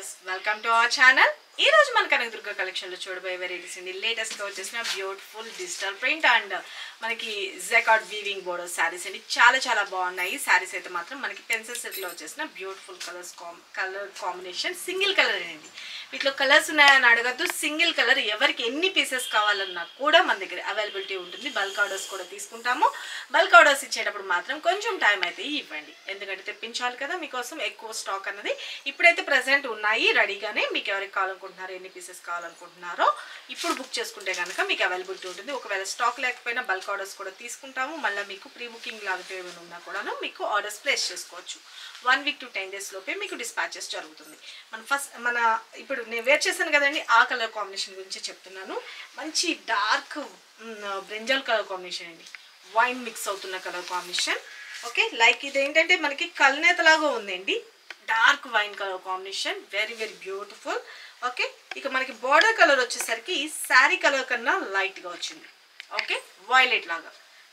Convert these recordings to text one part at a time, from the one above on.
Viewers welcome to our channel. ఈ రోజు మన కనకదుర్గ కలెక్షన్ లో చూడబోయే వెరైటీస్ అండి. లేటెస్ట్ గా వచ్చేసిన బ్యూటిఫుల్ డిజిటల్ ప్రింట్ అండ్ మనకి జెకార్డ్ వీవింగ్ బోర్డర్ శారీస్ అండి. చాలా బాగున్నాయి. శారీస్ అయితే మాత్రం మనకి పెన్సిల్ సెట్ లో వచ్చేసిన beautiful colour combination single colour అండి. వీటిలో కలర్స్ ఉన్నాయని అడగద్దు. సింగిల్ కలర్ ఎవరికి ఎన్ని పీసెస్ కావాలన్నా కూడా మన దగ్గర అవైలబిలిటీ ఉంటుంది. బల్క్ ఆర్డర్స్ కూడా తీసుకుంటాము. బల్క్ ఆర్డర్స్ ఇచ్చేటప్పుడు మాత్రం కొంచెం టైం అయితే ఇవ్వండి, ఎందుకంటే తెప్పించాలి కదా మీకోసం ఎక్కువ స్టాక్ అన్నది. ఇప్పుడైతే ప్రెసెంట్ ఉన్నాయి రెడీగానే. మీకు ఎవరికి కావాలనుకుంటున్నారో, ఎన్ని పీసెస్ కావాలనుకుంటున్నారో ఇప్పుడు బుక్ చేసుకుంటే కనుక మీకు అవైలబిలిటీ ఉంటుంది. ఒకవేళ స్టాక్ లేకపోయినా బల్క్ ఆర్డర్స్ కూడా తీసుకుంటాము. మళ్ళీ మీకు ప్రీ బుకింగ్ లాగా ఏమైనా ఉన్నా కూడాను మీకు ఆర్డర్స్ ప్లేస్ చేసుకోవచ్చు. 1 week to 10 days లోపే మీకు డిస్పాచెస్ జరుగుతుంది. మన ఇప్పుడు నేను వేర్ చేశాను కదండి, ఆ కలర్ కాంబినేషన్ గురించి చెప్తున్నాను. మంచి డార్క్ బ్రింజల్ కలర్ కాంబినేషన్ అండి. వైన్ మిక్స్ అవుతున్న కలర్ కాంబినేషన్. ఓకే, లైక్ ఇది ఏంటంటే మనకి కల్నేతలాగా ఉందండి. Dark wine colour combination, very beautiful. Okay, ఇక మనకి బార్డర్ కలర్ వచ్చేసరికి శారీ కలర్ కన్నా లైట్గా వచ్చింది. ఓకే, వైలెట్ లాగా.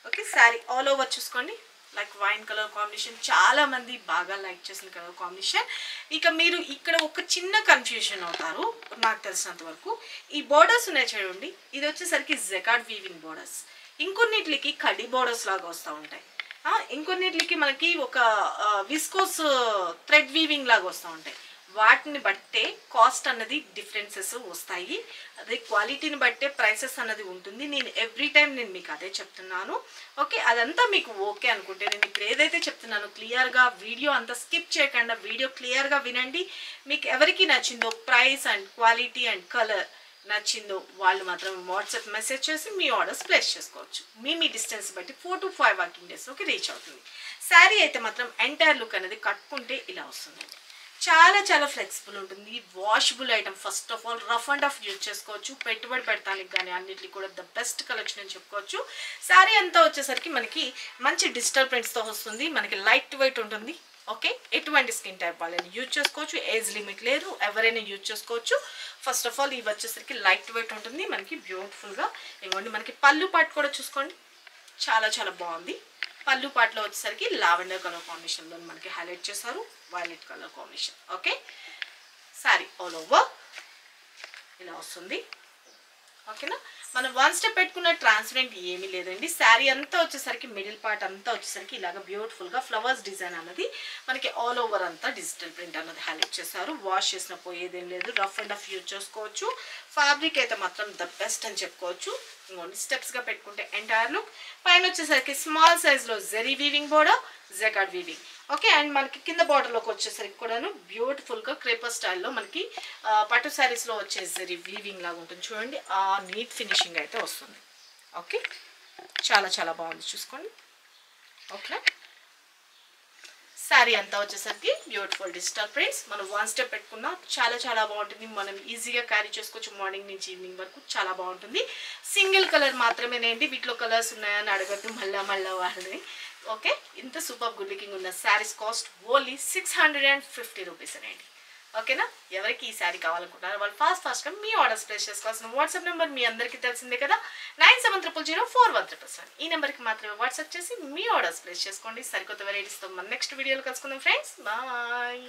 ఓకే, శారీ ఆల్ ఓవర్ చూసుకోండి, లైక్ వైన్ కలర్ కాంబినేషన్. చాలా మంది బాగా లైక్ చేసిన కలర్ కాంబినేషన్. ఇక మీరు ఇక్కడ ఒక చిన్న కన్ఫ్యూజన్ అవుతారు నాకు తెలిసినంత వరకు. ఈ బోర్డర్స్ ఉన్నాయి చూడండి, ఇది వచ్చేసరికి జెకార్డ్ వీవింగ్ బోర్డర్స్. ఇంకొన్నిటికి కడి బోర్డర్స్ లాగా వస్తూ ఉంటాయి. ఇంకొన్నిటికి మనకి ఒక విస్కోస్ థ్రెడ్ వీవింగ్ లాగా వస్తూ ఉంటాయి. వాటిని బట్టే కాస్ట్ అన్నది డిఫరెన్సెస్ వస్తాయి. అదే క్వాలిటీని బట్టే ప్రైసెస్ అన్నది ఉంటుంది. నేను ఎవ్రీ టైం నేను మీకు అదే చెప్తున్నాను. ఓకే, అదంతా మీకు ఓకే అనుకుంటే నేను ఇప్పుడు ఏదైతే చెప్తున్నానో క్లియర్గా వీడియో అంతా స్కిప్ చేయకుండా వీడియో క్లియర్గా వినండి. మీకు ఎవరికి నచ్చిందో, price and quality and colour నచ్చిందో వాళ్ళు మాత్రం వాట్సాప్ మెసేజ్ చేసి మీ ఆర్డర్స్ ప్లేస్ చేసుకోవచ్చు. మీ డిస్టెన్స్ బట్టి 4 to 5 working daysలోకి రీచ్ అవుతుంది. శారీ అయితే మాత్రం ఎంటైర్ లుక్ అనేది కట్టుకుంటే ఇలా వస్తుందండి. చాలా ఫ్లెక్సిబుల్ ఉంటుంది. Washable item. First of all rough and tough use చేసుకోవచ్చు. పెట్టుబడి పెడతానికి కానీ అన్నిటికీ కూడా ద బెస్ట్ కలెక్షన్ అని చెప్పుకోవచ్చు. శారీ అంతా వచ్చేసరికి మనకి మంచి డిజిటల్ ప్రింట్స్తో వస్తుంది. మనకి లైట్ వెయిట్ ఉంటుంది. ఓకే, ఎటువంటి స్కిన్ టైప్ వాళ్ళని యూజ్ చేసుకోవచ్చు. ఏజ్ లిమిట్ లేదు, ఎవరైనా యూజ్ చేసుకోవచ్చు. ఫస్ట్ ఆఫ్ ఆల్ ఇవి వచ్చేసరికి లైట్ వెయిట్ ఉంటుంది. మనకి బ్యూటిఫుల్గా ఇవ్వండి. మనకి పళ్ళు పాటు కూడా చూసుకోండి, చాలా బాగుంది. పళ్ళు పాటలో వచ్చేసరికి లావెండర్ కలర్ కాంబినేషన్లో మనకి హైలైట్ చేశారు. Violet colour combination. Okay, sorry all over ఇలా వస్తుంది. ఓకేనా, మనం 1 step పెట్టుకున్న ట్రాన్స్పరెంట్ ఏమీ లేదండి. శారీ అంతా వచ్చేసరికి మిడిల్ పార్ట్ అంతా వచ్చేసరికి ఇలాగ బ్యూటిఫుల్గా ఫ్లవర్స్ డిజైన్ అన్నది మనకి ఆల్ ఓవర్ అంతా డిజిటల్ ప్రింట్ అన్నది హైలైట్ చేశారు. వాష్ చేసిన పోయేదేం లేదు. రఫ్ అండ్ టఫ్ యూజ్ చేసుకోవచ్చు. ఫ్యాబ్రిక్ అయితే మాత్రం ద బెస్ట్ అని చెప్పుకోవచ్చు. ఇంకోండి స్టెప్స్గా పెట్టుకుంటే ఎంటైర్ లుక్. పైన వచ్చేసరికి స్మాల్ సైజ్లో zari weaving border, jacquard weaving. Okay, and మనకి కింద బార్డర్లోకి వచ్చేసరికి కూడాను బ్యూటిఫుల్గా క్రేపర్ స్టైల్లో మనకి పట్టు శారీస్లో వచ్చే జెరీ వీవింగ్ లాగా ఉంటుంది చూడండి. ఆ నీట్ ఫినిషింగ్ అయితే వస్తుంది. ఓకే, చాలా బాగుంది చూసుకోండి. ఓకే, శారీ అంతా వచ్చేసరికి బ్యూటిఫుల్ డిజిటల్ ప్రింట్స్. మనం 1 step పెట్టుకున్నా చాలా బాగుంటుంది. మనం ఈజీగా క్యారీ చేసుకోవచ్చు. మార్నింగ్ నుంచి ఈవినింగ్ వరకు చాలా బాగుంటుంది. సింగిల్ కలర్ మాత్రమేనండి. వీటిలో కలర్స్ ఉన్నాయని అడగద్దు మళ్ళా వాళ్ళని. ఓకే, ఇంత సూపర్ గుడ్ లుకింగ్ ఉన్న శారీస్ కాస్ట్ ఓన్లీ 650 రూపీస్ అండి. ఓకేనా, ఎవరికి ఈ శారీ కావాలనుకుంటున్నారో వాళ్ళు ఫాస్ట్గా మీ ఆర్డర్స్ ప్లేస్ చేసుకోవాల్సిన వాట్సాప్ నెంబర్ మీ అందరికీ తెలిసిందే కదా, 9700041377. ఈ నెంబర్కి మాత్రమే వాట్సాప్ చేసి మీ ఆర్డర్స్ ప్లేస్ చేసుకోండి. సరికొత్త వెరైటీస్తో మన నెక్స్ట్ వీడియోలో కలుసుకుందాం ఫ్రెండ్స్. బాయ్.